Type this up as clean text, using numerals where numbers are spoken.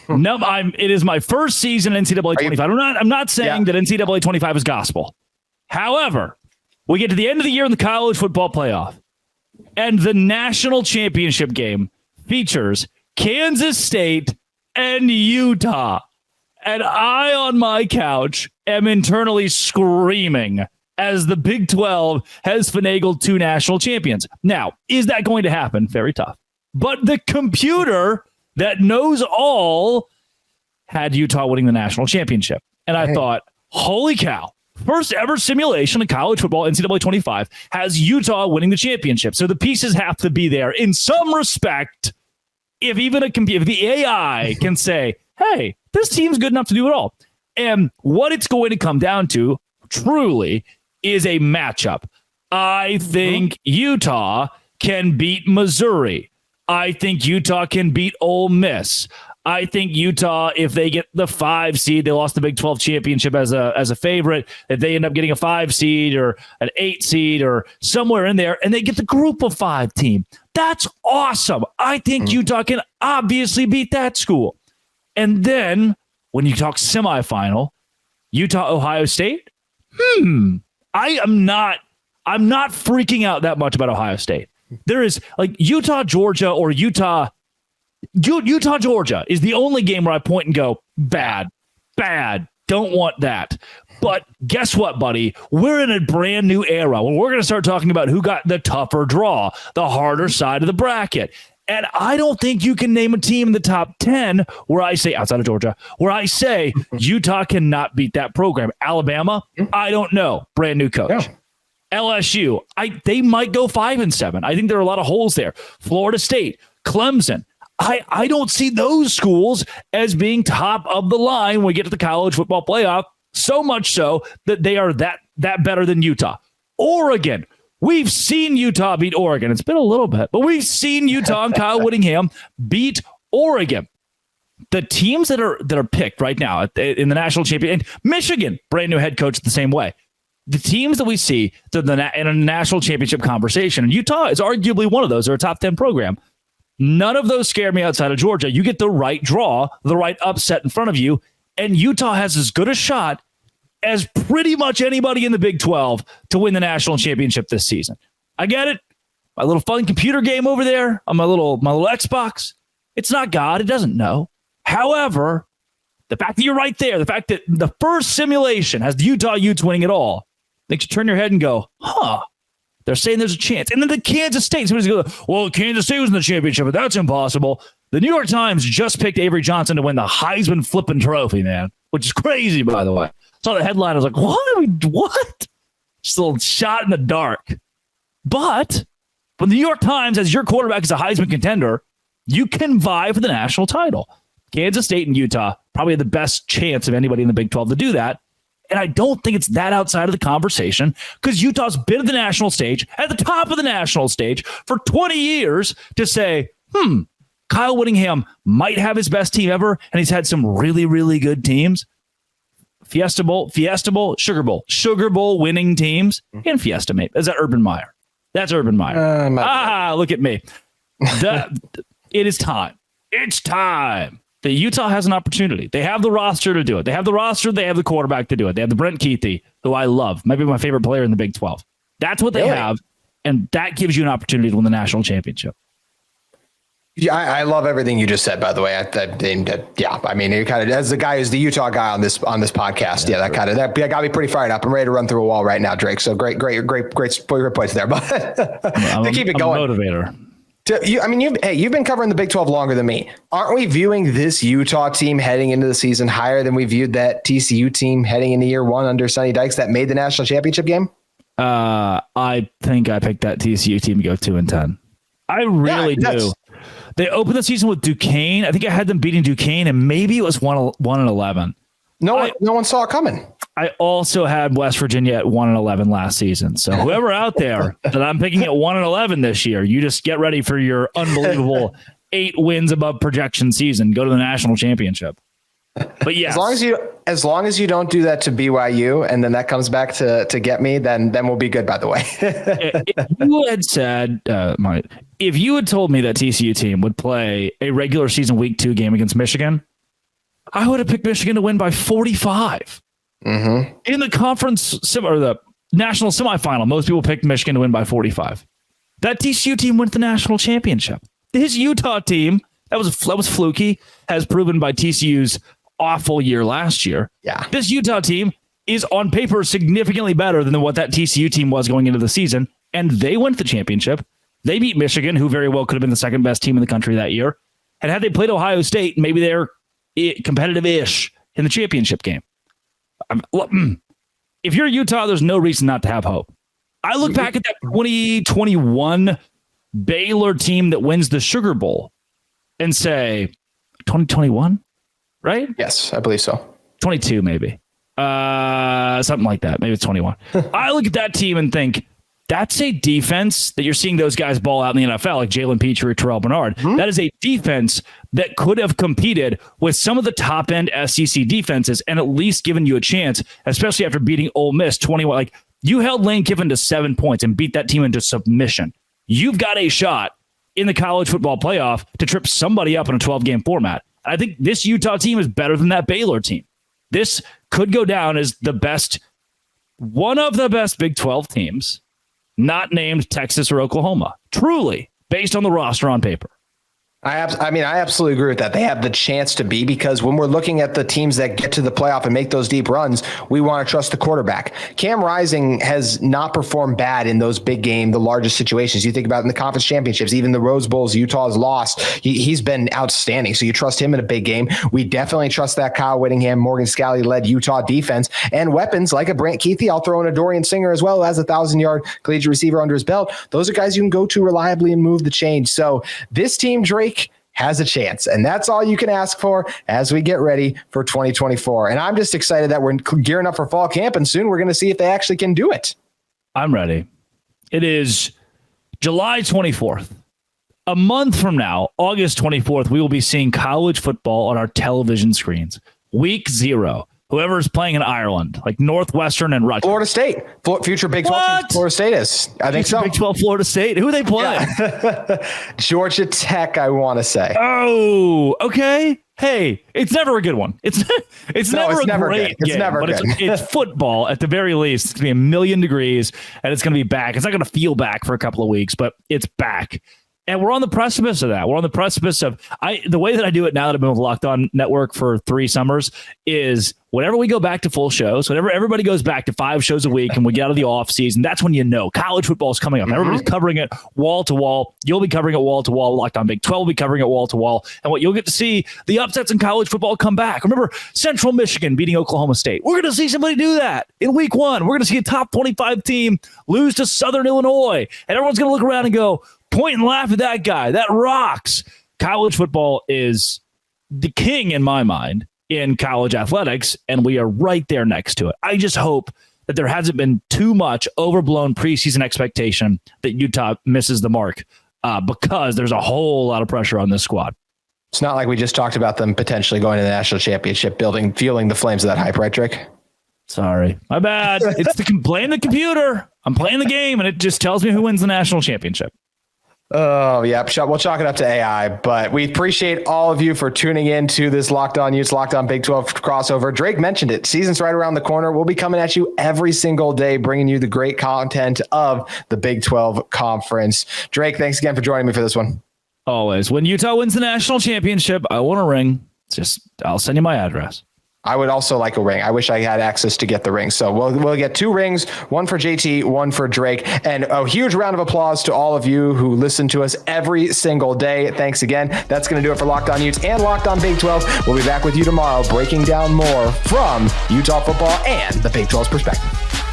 No, it is my first season in NCAA 25. I'm not saying that NCAA 25 is gospel. However, we get to the end of the year in the college football playoff, and the national championship game features Kansas State and Utah. And I, on my couch, am internally screaming as the Big 12 has finagled 2 national champions. Now, is that going to happen? Very tough. But the computer that knows all had Utah winning the national championship. And I thought, holy cow, first ever simulation of college football, NCAA 25, has Utah winning the championship. So the pieces have to be there in some respect. If even if the AI can say, hey, this team's good enough to do it all. And what it's going to come down to, truly, is a matchup. I think Utah can beat Missouri. I think Utah can beat Ole Miss. I think Utah, if they get the 5 seed, they lost the Big 12 championship as a favorite. If they end up getting a 5 seed or an 8 seed or somewhere in there, and they get the group of 5 team, that's awesome. I think Utah can obviously beat that school. And then when you talk semifinal, Utah, Ohio State, I'm not freaking out that much about Ohio State. There is like Utah, Georgia, or Utah, Georgia is the only game where I point and go, bad, don't want that. But guess what, buddy? We're in a brand new era when we're going to start talking about who got the tougher draw, the harder side of the bracket. And I don't think you can name a team in the top 10 where I say, outside of Georgia, where I say Utah cannot beat that program. Alabama, I don't know. Brand new coach. Yeah. LSU, they might go 5-7. I think there are a lot of holes there. Florida State, Clemson. I don't see those schools as being top of the line when we get to the college football playoff, so much so that they are that better than Utah. Oregon, we've seen Utah beat Oregon. It's been a little bit, but we've seen Utah and Kyle Whittingham beat Oregon. The teams that are picked right now in the national champion, and Michigan, brand new head coach the same way. The teams that we see in a national championship conversation, and Utah is arguably one of those. They're a top 10 program. None of those scare me outside of Georgia. You get the right draw, the right upset in front of you, and Utah has as good a shot as pretty much anybody in the Big 12 to win the national championship this season. I get it. My little fun computer game over there on my little Xbox. It's not God. It doesn't know. However, the fact that you're right there, the fact that the first simulation has the Utah Utes winning it all, makes you turn your head and go, they're saying there's a chance. And then the Kansas State, somebody's going, well, Kansas State was in the championship, but that's impossible. The New York Times just picked Avery Johnson to win the Heisman flipping trophy, man, which is crazy, by the way. Saw the headline. I was like, what? Just a little shot in the dark. But when the New York Times has your quarterback as a Heisman contender, you can vie for the national title. Kansas State and Utah probably have the best chance of anybody in the Big 12 to do that. And I don't think it's that outside of the conversation because Utah's been at the national stage, at the top of the national stage for 20 years to say, Kyle Whittingham might have his best team ever, and he's had some really, really good teams. Fiesta Bowl, Sugar Bowl winning teams, and Fiesta, mate. Is that Urban Meyer? That's Urban Meyer. Look at me. It is time. It's time. The Utah has an opportunity. They have the roster to do it. They have the roster. They have the quarterback to do it. They have the Brent Keithy, who I love. Might be my favorite player in the Big 12. That's what they have, and that gives you an opportunity to win the national championship. Yeah, I love everything you just said, by the way. I mean, you kind of, as the guy who's the Utah guy on this podcast, that got me pretty fired up. I'm ready to run through a wall right now, Drake. So great points there. But to keep it going, motivator. You've been covering the Big 12 longer than me. Aren't we viewing this Utah team heading into the season higher than we viewed that TCU team heading into year one under Sonny Dykes that made the national championship game? I think I picked that TCU team to go 2-10. I really do. They opened the season with Duquesne. I think I had them beating Duquesne, and maybe it was 1-11. No one saw it coming. I also had West Virginia at 1-11 last season. So whoever out there that I'm picking at 1-11 this year, you just get ready for your unbelievable 8 wins above projection season. Go to the national championship. But yes, as long as you don't do that to BYU, and then that comes back to get me, then we'll be good. By the way, if you had said, if you had told me that TCU team would play a regular season week 2 game against Michigan, I would have picked Michigan to win by 45. Mm-hmm. In the conference or the national semifinal, most people picked Michigan to win by 45. That TCU team went to the national championship. His Utah team, that was fluky, has proven by TCU's awful year last year. Yeah. This Utah team is on paper significantly better than what that TCU team was going into the season, and they went to the championship. They beat Michigan, who very well could have been the second best team in the country that year. And had they played Ohio State, maybe they're competitive-ish in the championship game. If you're Utah, there's no reason not to have hope. I look back at that 2021 Baylor team that wins the Sugar Bowl and say, 2021, right? Yes, I believe so. 22, maybe. Something like that. Maybe it's 21. I look at that team and think, that's a defense that you're seeing those guys ball out in the NFL, like Jalen Petrie or Terrell Bernard. Mm-hmm. That is a defense that could have competed with some of the top-end SEC defenses and at least given you a chance, especially after beating Ole Miss 21. Like, you held Lane Kiffin to 7 points and beat that team into submission. You've got a shot in the college football playoff to trip somebody up in a 12-game format. I think this Utah team is better than that Baylor team. This could go down as one of the best Big 12 teams, not named Texas or Oklahoma. Truly, based on the roster on paper. I absolutely agree with that. They have the chance to be, because when we're looking at the teams that get to the playoff and make those deep runs, we want to trust the quarterback. Cam Rising has not performed bad in those big game, the largest situations. You think about in the conference championships, even the Rose Bowls, Utah's lost. He's been outstanding. So you trust him in a big game. We definitely trust that Kyle Whittingham, Morgan Scalley led Utah defense, and weapons like a Brant Keithy. I'll throw in a Dorian Singer as well, who has a 1,000-yard collegiate receiver under his belt. Those are guys you can go to reliably and move the chain. So this team, Drake, has a chance. And that's all you can ask for as we get ready for 2024. And I'm just excited that we're gearing up for fall camp, and soon we're going to see if they actually can do it. I'm ready. It is July 24th. A month from now, August 24th, we will be seeing college football on our television screens. Week 0. Whoever is playing in Ireland, like Northwestern and Rutgers. Florida State. Future Big 12 team, Florida State is. I think so. Big 12 Florida State. Who are they playing? Yeah. Georgia Tech, I want to say. Oh, okay. Hey, it's never a good one. It's never a great game. It's football at the very least. It's going to be 1,000,000 degrees, and it's going to be back. It's not going to feel back for a couple of weeks, but it's back. And we're on the precipice of that. We're on the precipice of the way that I do it now that I've been with Locked On Network for 3 summers is whenever we go back to full shows, whenever everybody goes back to 5 shows a week and we get out of the off season, that's when you know college football is coming up. Mm-hmm. Everybody's covering it wall to wall. You'll be covering it wall to wall. Locked On Big 12 will be covering it wall to wall. And what you'll get to see, the upsets in college football come back. Remember Central Michigan beating Oklahoma State. We're going to see somebody do that in week 1. We're going to see a top 25 team lose to Southern Illinois. And everyone's going to look around and go, point and laugh at that guy. That rocks. College football is the king in my mind in college athletics, and we are right there next to it. I just hope that there hasn't been too much overblown preseason expectation that Utah misses the mark because there's a whole lot of pressure on this squad. It's not like we just talked about them potentially going to the national championship, fueling the flames of that hype, right, Drake? Sorry. My bad. It's playing the computer. I'm playing the game, and it just tells me who wins the national championship. Oh, yeah. We'll chalk it up to AI, but we appreciate all of you for tuning in to this Locked On Utes, Locked On Big 12 crossover. Drake mentioned it. Season's right around the corner. We'll be coming at you every single day, bringing you the great content of the Big 12 conference. Drake, thanks again for joining me for this one. Always. When Utah wins the national championship, I want a ring. I'll send you my address. I would also like a ring. I wish I had access to get the ring. So we'll get 2 rings, one for JT, one for Drake. And a huge round of applause to all of you who listen to us every single day. Thanks again. That's going to do it for Locked On Utes and Locked On Big 12. We'll be back with you tomorrow, breaking down more from Utah football and the Big 12's perspective.